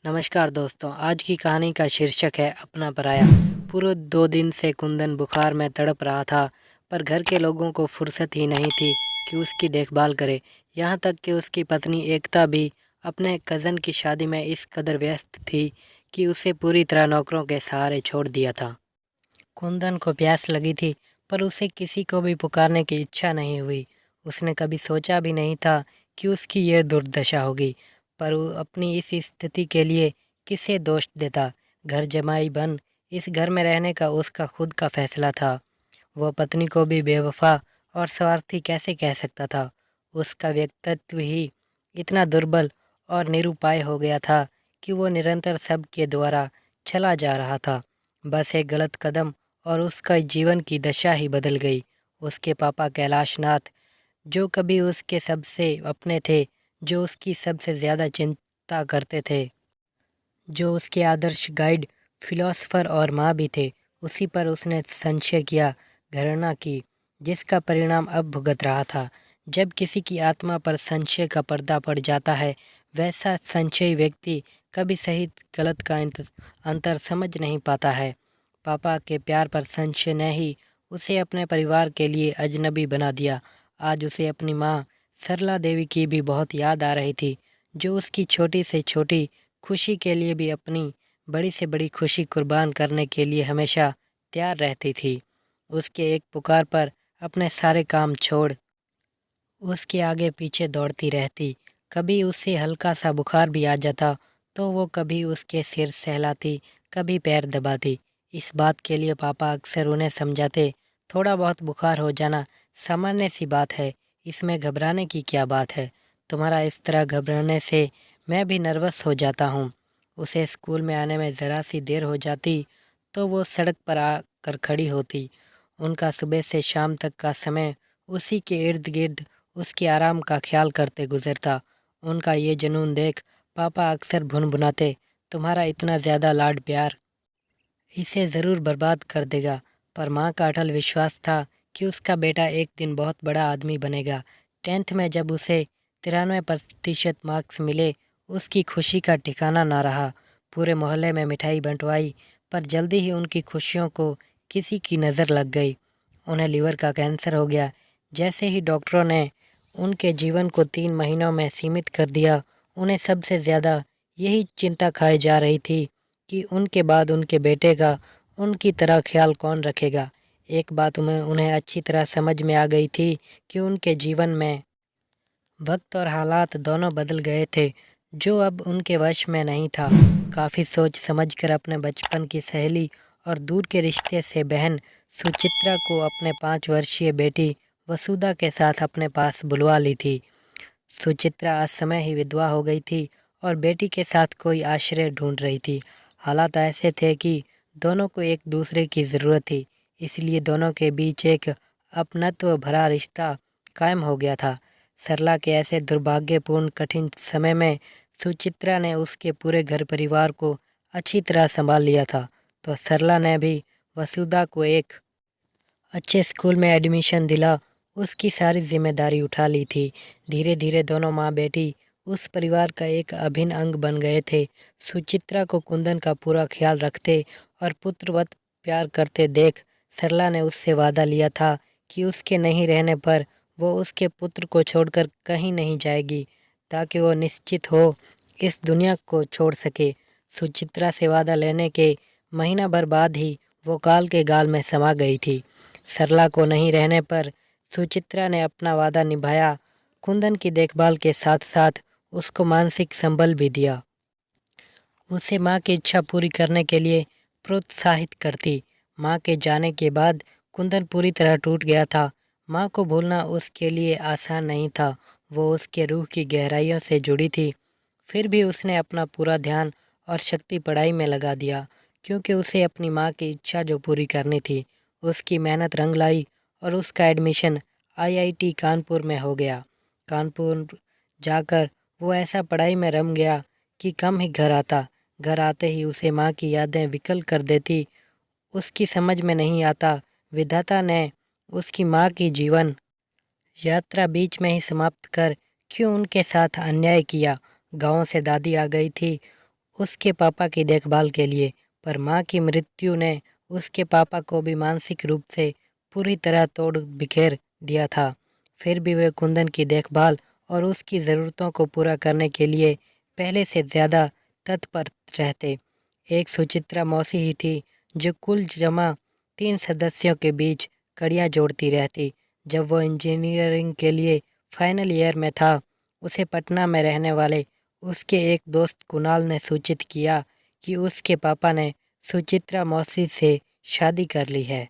नमस्कार दोस्तों, आज की कहानी का शीर्षक है अपना पराया। पूरे 2 दिन से कुंदन बुखार में तड़प रहा था, पर घर के लोगों को फुर्सत ही नहीं थी कि उसकी देखभाल करे। यहाँ तक कि उसकी पत्नी एकता भी अपने कज़न की शादी में इस कदर व्यस्त थी कि उसे पूरी तरह नौकरों के सहारे छोड़ दिया था। कुंदन को प्यास लगी थी, पर उसे किसी को भी पुकारने की इच्छा नहीं हुई। उसने कभी सोचा भी नहीं था कि उसकी यह दुर्दशा होगी, पर वो अपनी इस स्थिति के लिए किसे दोष देता। घर जमाई बन इस घर में रहने का उसका खुद का फैसला था। वह पत्नी को भी बेवफा और स्वार्थी कैसे कह सकता था। उसका व्यक्तित्व ही इतना दुर्बल और निरुपाय हो गया था कि वो निरंतर सबके द्वारा चला जा रहा था। बस एक गलत कदम और उसका जीवन की दशा ही बदल गई। उसके पापा कैलाश नाथ, जो कभी उसके सबसे अपने थे, जो उसकी सबसे ज़्यादा चिंता करते थे, जो उसके आदर्श गाइड, फिलोसफर और माँ भी थे, उसी पर उसने संशय किया, घृणा की, जिसका परिणाम अब भुगत रहा था। जब किसी की आत्मा पर संशय का पर्दा पड़ जाता है, वैसा संशयी व्यक्ति कभी सही गलत का अंतर समझ नहीं पाता है। पापा के प्यार पर संशय ने ही उसे अपने परिवार के लिए अजनबी बना दिया। आज उसे अपनी माँ सरला देवी की भी बहुत याद आ रही थी, जो उसकी छोटी से छोटी खुशी के लिए भी अपनी बड़ी से बड़ी खुशी कुर्बान करने के लिए हमेशा तैयार रहती थी। उसके एक पुकार पर अपने सारे काम छोड़ उसके आगे पीछे दौड़ती रहती। कभी उसे हल्का सा बुखार भी आ जाता तो वो कभी उसके सिर सहलाती, कभी पैर दबाती। इस बात के लिए पापा अक्सर उन्हें समझाते, थोड़ा बहुत बुखार हो जाना सामान्य सी बात है, इसमें घबराने की क्या बात है। तुम्हारा इस तरह घबराने से मैं भी नर्वस हो जाता हूँ। उसे स्कूल में आने में ज़रा सी देर हो जाती तो वो सड़क पर आकर खड़ी होती। उनका सुबह से शाम तक का समय उसी के इर्द गिर्द उसके आराम का ख्याल करते गुजरता। उनका ये जुनून देख पापा अक्सर भुनभुनाते, तुम्हारा इतना ज़्यादा लाड प्यार इसे ज़रूर बर्बाद कर देगा। पर माँ का अटल विश्वास था कि उसका बेटा एक दिन बहुत बड़ा आदमी बनेगा। 10th में जब उसे 93% मार्क्स मिले, उसकी खुशी का ठिकाना ना रहा। पूरे मोहल्ले में मिठाई बंटवाई, पर जल्दी ही उनकी खुशियों को किसी की नज़र लग गई। उन्हें लीवर का कैंसर हो गया। जैसे ही डॉक्टरों ने उनके जीवन को 3 महीनों में सीमित कर दिया, उन्हें सबसे ज़्यादा यही चिंता खाई जा रही थी कि उनके बाद उनके बेटे का उनकी तरह ख्याल कौन रखेगा। एक बात उन्हें अच्छी तरह समझ में आ गई थी कि उनके जीवन में वक्त और हालात दोनों बदल गए थे, जो अब उनके वश में नहीं था। काफ़ी सोच समझकर अपने बचपन की सहेली और दूर के रिश्ते से बहन सुचित्रा को अपने 5 वर्षीय बेटी वसुधा के साथ अपने पास बुलवा ली थी। सुचित्रा आज समय ही विधवा हो गई थी और बेटी के साथ कोई आश्रय ढूंढ रही थी। हालात ऐसे थे कि दोनों को एक दूसरे की ज़रूरत थी, इसलिए दोनों के बीच एक अपनत्व भरा रिश्ता कायम हो गया था। सरला के ऐसे दुर्भाग्यपूर्ण कठिन समय में सुचित्रा ने उसके पूरे घर परिवार को अच्छी तरह संभाल लिया था, तो सरला ने भी वसुधा को एक अच्छे स्कूल में एडमिशन दिला उसकी सारी जिम्मेदारी उठा ली थी। धीरे धीरे दोनों माँ बेटी उस परिवार का एक अभिन्न अंग बन गए थे। सुचित्रा को कुंदन का पूरा ख्याल रखते और पुत्रवत प्यार करते देख सरला ने उससे वादा लिया था कि उसके नहीं रहने पर वो उसके पुत्र को छोड़कर कहीं नहीं जाएगी, ताकि वो निश्चित हो इस दुनिया को छोड़ सके। सुचित्रा से वादा लेने के महीना भर बाद ही वो काल के गाल में समा गई थी। सरला को नहीं रहने पर सुचित्रा ने अपना वादा निभाया, कुंदन की देखभाल के साथ साथ उसको मानसिक संबल भी दिया। उसे माँ की इच्छा पूरी करने के लिए प्रोत्साहित करती। माँ के जाने के बाद कुंदन पूरी तरह टूट गया था। माँ को भूलना उसके लिए आसान नहीं था, वो उसके रूह की गहराइयों से जुड़ी थी। फिर भी उसने अपना पूरा ध्यान और शक्ति पढ़ाई में लगा दिया, क्योंकि उसे अपनी माँ की इच्छा जो पूरी करनी थी। उसकी मेहनत रंग लाई और उसका एडमिशन आईआईटी कानपुर में हो गया। कानपुर जाकर वो ऐसा पढ़ाई में रम गया कि कम ही घर आता। घर आते ही उसे माँ की यादें विकल कर देती। उसकी समझ में नहीं आता विधाता ने उसकी माँ की जीवन यात्रा बीच में ही समाप्त कर क्यों उनके साथ अन्याय किया। गांव से दादी आ गई थी। उसके पापा की देखभाल के लिए, पर माँ की मृत्यु ने उसके पापा को भी मानसिक रूप से पूरी तरह तोड़ बिखेर दिया था। फिर भी वे कुंदन की देखभाल और उसकी ज़रूरतों को पूरा करने के लिए पहले से ज़्यादा तत्पर रहते। एक सुचित्रा मौसी ही थी जो कुल जमा 3 सदस्यों के बीच कड़ियाँ जोड़ती रहती। जब वो इंजीनियरिंग के लिए फाइनल ईयर में था, उसे पटना में रहने वाले उसके एक दोस्त कुणाल ने सूचित किया कि उसके पापा ने सुचित्रा मौसी से शादी कर ली है।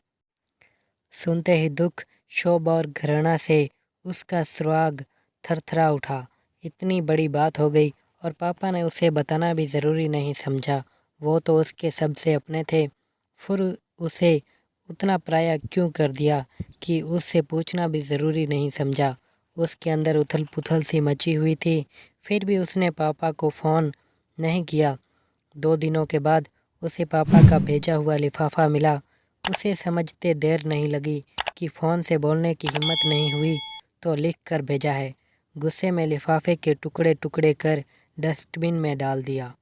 सुनते ही दुख, क्षोभ और घृणा से उसका सुराग थरथरा उठा। इतनी बड़ी बात हो गई और पापा ने उसे बताना भी ज़रूरी नहीं समझा। वो तो उसके सबसे अपने थे, फिर उसे उतना पराया क्यों कर दिया कि उससे पूछना भी ज़रूरी नहीं समझा। उसके अंदर उथल पुथल सी मची हुई थी। फिर भी उसने पापा को फ़ोन नहीं किया। 2 दिनों के बाद उसे पापा का भेजा हुआ लिफाफा मिला। उसे समझते देर नहीं लगी कि फ़ोन से बोलने की हिम्मत नहीं हुई तो लिख कर भेजा है। गुस्से में लिफाफे के टुकड़े टुकड़े कर डस्टबिन में डाल दिया।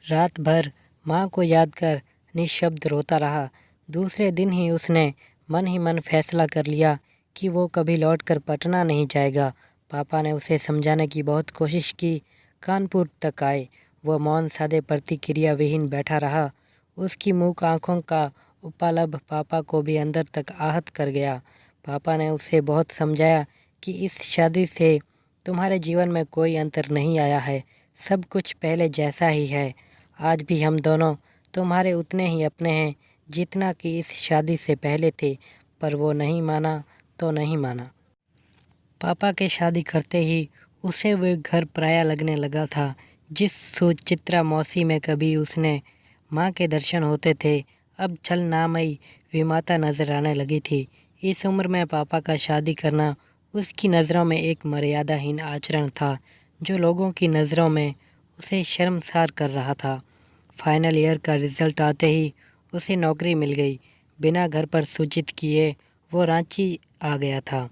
रात भर माँ को याद कर निःशब्द रोता रहा। दूसरे दिन ही मन फैसला कर लिया कि वो कभी लौटकर पटना नहीं जाएगा। पापा ने उसे समझाने की बहुत कोशिश की। कानपुर तक आए। वह मौन सादे प्रतिक्रिया विहीन बैठा रहा। उसकी मूक आंखों का उपालब पापा को भी अंदर तक आहत कर गया। पापा ने उसे बहुत समझाया कि इस शादी से तुम्हारे जीवन में कोई अंतर नहीं आया है, सब कुछ पहले जैसा ही है। आज भी हम दोनों तुम्हारे उतने ही अपने हैं जितना कि इस शादी से पहले थे। पर वो नहीं माना तो नहीं माना। पापा के शादी करते ही उसे वो घर पराया लगने लगा था। जिस सुचित्रा मौसी में कभी उसने माँ के दर्शन होते थे, अब छल नामयी विमाता नजर आने लगी थी। इस उम्र में पापा का शादी करना उसकी नज़रों में एक मर्यादाहीन आचरण था जो लोगों की नज़रों में उसे शर्मसार कर रहा था। फाइनल ईयर का रिज़ल्ट आते ही उसे नौकरी मिल गई। बिना घर पर सूचित किए वो रांची आ गया था।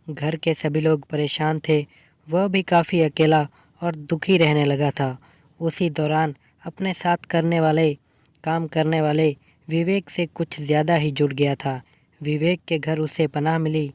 घर के सभी लोग परेशान थे। वह भी काफ़ी अकेला और दुखी रहने लगा था। उसी दौरान अपने साथ काम करने वाले विवेक से कुछ ज़्यादा ही जुड़ गया था। विवेक के घर उसे पनाह मिली।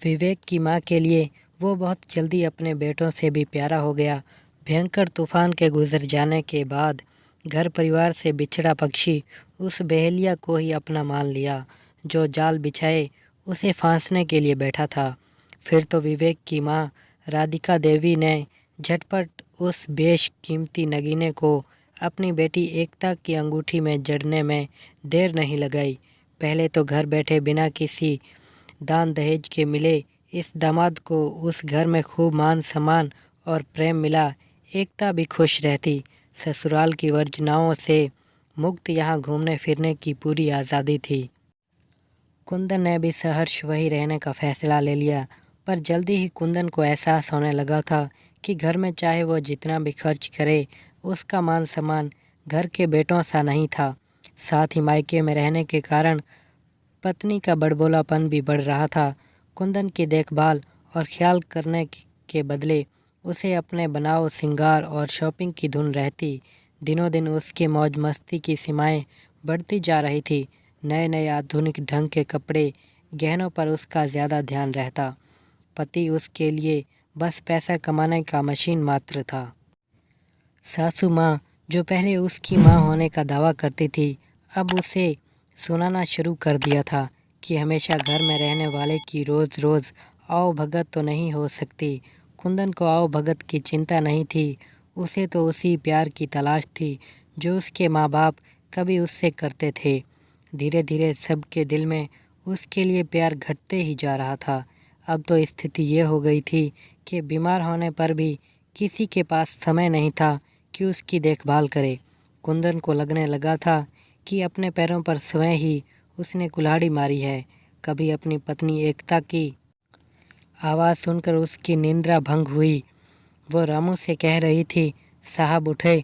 विवेक की माँ के लिए वो बहुत जल्दी अपने बेटों से भी प्यारा हो गया। भयंकर तूफान के गुजर जाने के बाद घर परिवार से बिछड़ा पक्षी उस बहेलिया को ही अपना मान लिया जो जाल बिछाए उसे फांसने के लिए बैठा था। फिर तो विवेक की माँ राधिका देवी ने झटपट उस बेशकीमती नगीने को अपनी बेटी एकता की अंगूठी में जड़ने में देर नहीं लगाई। पहले तो घर बैठे बिना किसी दान दहेज के मिले इस दामाद को उस घर में खूब मान सम्मान और प्रेम मिला। एकता भी खुश रहती। ससुराल की वर्जनाओं से मुक्त यहाँ घूमने फिरने की पूरी आज़ादी थी। कुंदन ने भी सहर्ष वहीं रहने का फैसला ले लिया, पर जल्दी ही कुंदन को एहसास होने लगा था कि घर में चाहे वो जितना भी खर्च करे, उसका मान सम्मान घर के बेटों सा नहीं था। साथ ही मायके में रहने के कारण पत्नी का बड़बोलापन भी बढ़ रहा था। कुंदन की देखभाल और ख्याल करने के बदले उसे अपने बनाव, श्रृंगार और शॉपिंग की धुन रहती। दिनों दिन उसकी मौज मस्ती की सीमाएं बढ़ती जा रही थी। नए नए आधुनिक ढंग के कपड़े, गहनों पर उसका ज़्यादा ध्यान रहता। पति उसके लिए बस पैसा कमाने का मशीन मात्र था। सासू माँ, जो पहले उसकी माँ होने का दावा करती थी, अब उसे सुनाना शुरू कर दिया था कि हमेशा घर में रहने वाले की रोज़ रोज़ आओ भगत तो नहीं हो सकती। कुंदन को आओ भगत की चिंता नहीं थी। उसे तो उसी प्यार की तलाश थी जो उसके माँ बाप कभी उससे करते थे। धीरे धीरे सबके दिल में उसके लिए प्यार घटते ही जा रहा था। अब तो स्थिति ये हो गई थी कि बीमार होने पर भी किसी के पास समय नहीं था कि उसकी देखभाल करे। कुंदन को लगने लगा था कि अपने पैरों पर स्वयं ही उसने कुल्हाड़ी मारी है। कभी अपनी पत्नी एकता की आवाज़ सुनकर उसकी निंद्रा भंग हुई। वो रामू से कह रही थी, साहब उठे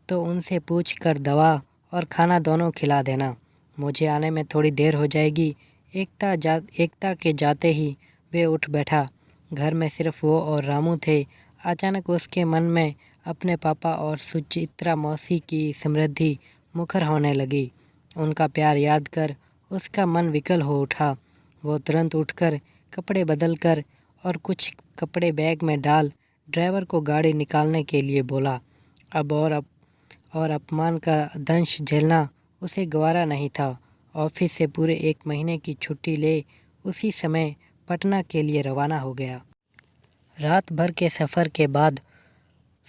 तो उनसे पूछ कर दवा और खाना दोनों खिला देना, मुझे आने में थोड़ी देर हो जाएगी। एकता के जाते ही वे उठ बैठा। घर में सिर्फ वो और रामू थे। अचानक उसके मन में अपने पापा और सुचित्रा मौसी की समृद्धि मुखर होने लगी। उनका प्यार याद कर उसका मन विकल हो उठा। वो तुरंत उठकर कपड़े बदल कर और कुछ कपड़े बैग में डाल ड्राइवर को गाड़ी निकालने के लिए बोला। अब और अपमान का दंश झेलना उसे गवारा नहीं था। ऑफिस से पूरे 1 महीने की छुट्टी ले उसी समय पटना के लिए रवाना हो गया। रात भर के सफ़र के बाद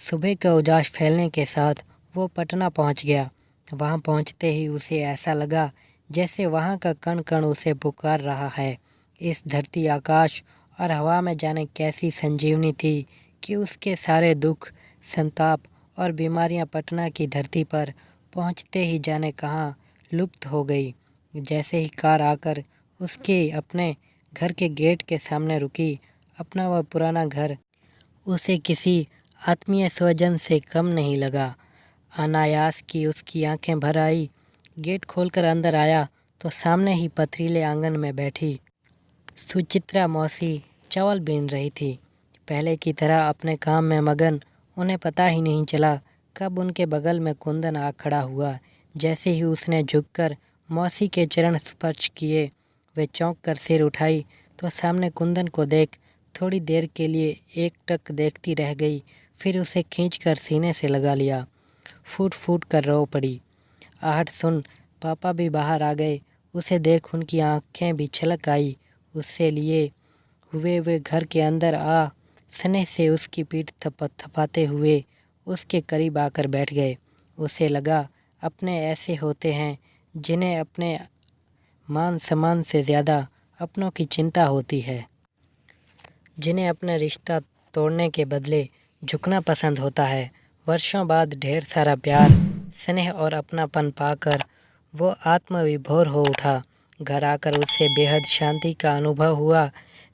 सुबह का उजास फैलने के साथ वो पटना पहुंच गया। वहां पहुंचते ही उसे ऐसा लगा जैसे वहां का कण कण उसे पुकार रहा है। इस धरती, आकाश और हवा में जाने कैसी संजीवनी थी कि उसके सारे दुख, संताप और बीमारियां पटना की धरती पर पहुंचते ही जाने कहाँ लुप्त हो गई। जैसे ही कार आकर उसके अपने घर के गेट के सामने रुकी, अपना वह पुराना घर उसे किसी आत्मीय स्वजन से कम नहीं लगा। अनायास की उसकी आंखें भर आई। गेट खोलकर अंदर आया तो सामने ही पथरीले आंगन में बैठी सुचित्रा मौसी चावल बीन रही थी। पहले की तरह अपने काम में मगन, उन्हें पता ही नहीं चला कब उनके बगल में कुंदन आ खड़ा हुआ। जैसे ही उसने झुककर मौसी के चरण स्पर्श किए, वे चौंक कर सिर उठाई तो सामने कुंदन को देख थोड़ी देर के लिए एकटक देखती रह गई। फिर उसे खींचकर सीने से लगा लिया। फूट फूट कर रो पड़ी। आहट सुन पापा भी बाहर आ गए। उसे देख उनकी आंखें भी छलक आई। उससे लिए हुए वे घर के अंदर आ स्नेह से उसकी पीठ थपथपाते हुए उसके करीब आकर बैठ गए। उसे लगा अपने ऐसे होते हैं जिन्हें अपने मान सम्मान से ज़्यादा अपनों की चिंता होती है, जिन्हें अपना रिश्ता तोड़ने के बदले झुकना पसंद होता है। वर्षों बाद ढेर सारा प्यार, स्नेह और अपनापन पाकर वो आत्मविभोर हो उठा। घर आकर उससे बेहद शांति का अनुभव हुआ।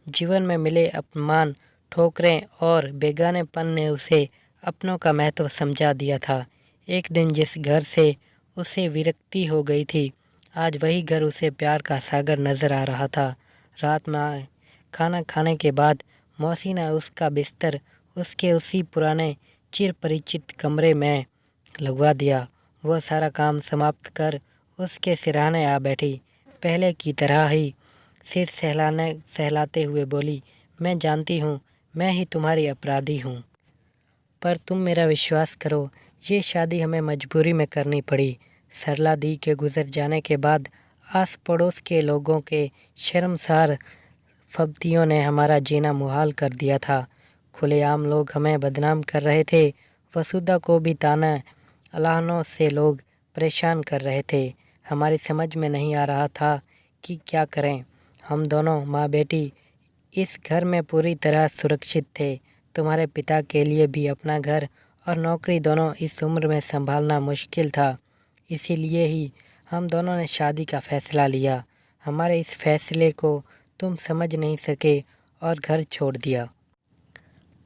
जीवन में मिले अपमान, ठोकरें और बेगानेपन ने उसे अपनों का महत्व समझा दिया था। एक दिन जिस घर से उसे विरक्ति हो गई थी, आज वही घर उसे प्यार का सागर नजर आ रहा था। रात में खाना खाने के बाद मौसी ने उसका बिस्तर उसके उसी पुराने चिर परिचित कमरे में लगवा दिया। वह सारा काम समाप्त कर उसके सिरहाने आ बैठी। पहले की तरह ही सिर सहलाते हुए बोली, मैं जानती हूँ मैं ही तुम्हारी अपराधी हूँ, पर तुम मेरा विश्वास करो, ये शादी हमें मजबूरी में करनी पड़ी। सरला दी के गुजर जाने के बाद आस पड़ोस के लोगों के शर्मसार फब्तियों ने हमारा जीना मुहाल कर दिया था। खुलेआम लोग हमें बदनाम कर रहे थे। वसुधा को भी ताना अलाहनों से लोग परेशान कर रहे थे। हमारी समझ में नहीं आ रहा था कि क्या करें। हम दोनों माँ बेटी इस घर में पूरी तरह सुरक्षित थे। तुम्हारे पिता के लिए भी अपना घर और नौकरी दोनों इस उम्र में संभालना मुश्किल था। इसीलिए ही हम दोनों ने शादी का फैसला लिया। हमारे इस फैसले को तुम समझ नहीं सके और घर छोड़ दिया।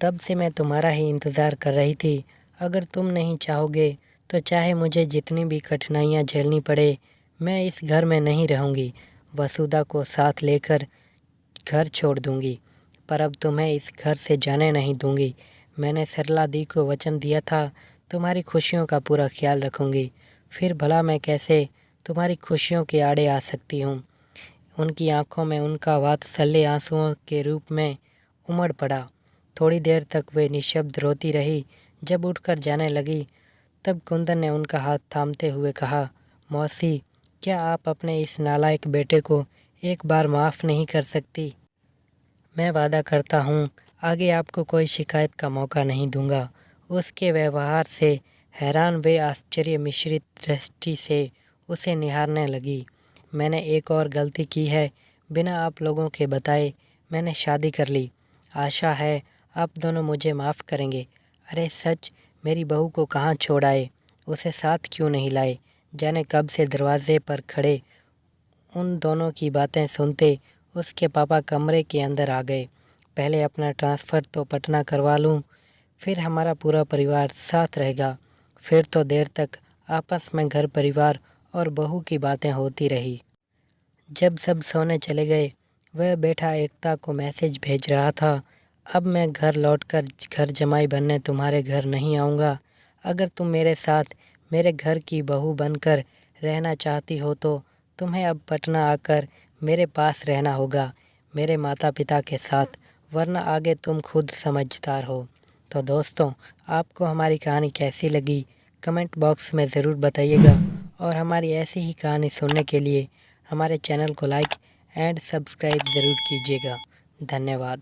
तब से मैं तुम्हारा ही इंतज़ार कर रही थी। अगर तुम नहीं चाहोगे तो चाहे मुझे जितनी भी कठिनाइयाँ झेलनी पड़े, मैं इस घर में नहीं रहूँगी। वसुधा को साथ लेकर घर छोड़ दूँगी, पर अब तुम्हें इस घर से जाने नहीं दूँगी। मैंने सरला दी को वचन दिया था तुम्हारी खुशियों का पूरा ख्याल रखूँगी। फिर भला मैं कैसे तुम्हारी खुशियों के आड़े आ सकती हूँ। उनकी आंखों में उनका वात्सल्य आंसुओं के रूप में उमड़ पड़ा। थोड़ी देर तक वे निशब्द रोती रही। जब उठकर जाने लगी तब कुंदन ने उनका हाथ थामते हुए कहा, मौसी, क्या आप अपने इस नालायक बेटे को एक बार माफ़ नहीं कर सकती? मैं वादा करता हूँ आगे आपको कोई शिकायत का मौका नहीं दूंगा। उसके व्यवहार से हैरान वे आश्चर्य मिश्रित दृष्टि से उसे निहारने लगी। मैंने एक और गलती की है। बिना आप लोगों के बताए मैंने शादी कर ली। आशा है आप दोनों मुझे माफ़ करेंगे। अरे सच, मेरी बहू को कहाँ छोड़ आए? उसे साथ क्यों नहीं लाए? जाने कब से दरवाजे पर खड़े उन दोनों की बातें सुनते उसके पापा कमरे के अंदर आ गए। पहले अपना ट्रांसफ़र तो पटना करवा लूँ, फिर हमारा पूरा परिवार साथ रहेगा। फिर तो देर तक आपस में घर परिवार और बहू की बातें होती रही। जब सब सोने चले गए, वह बेटा एकता को मैसेज भेज रहा था, अब मैं घर लौटकर घर जमाई बनने तुम्हारे घर नहीं आऊँगा। अगर तुम मेरे साथ मेरे घर की बहू बनकर रहना चाहती हो तो तुम्हें अब पटना आकर मेरे पास रहना होगा, मेरे माता पिता के साथ, वरना आगे तुम खुद समझदार हो। तो दोस्तों, आपको हमारी कहानी कैसी लगी कमेंट बॉक्स में ज़रूर बताइएगा, और हमारी ऐसी ही कहानी सुनने के लिए हमारे चैनल को लाइक एंड सब्सक्राइब ज़रूर कीजिएगा। धन्यवाद।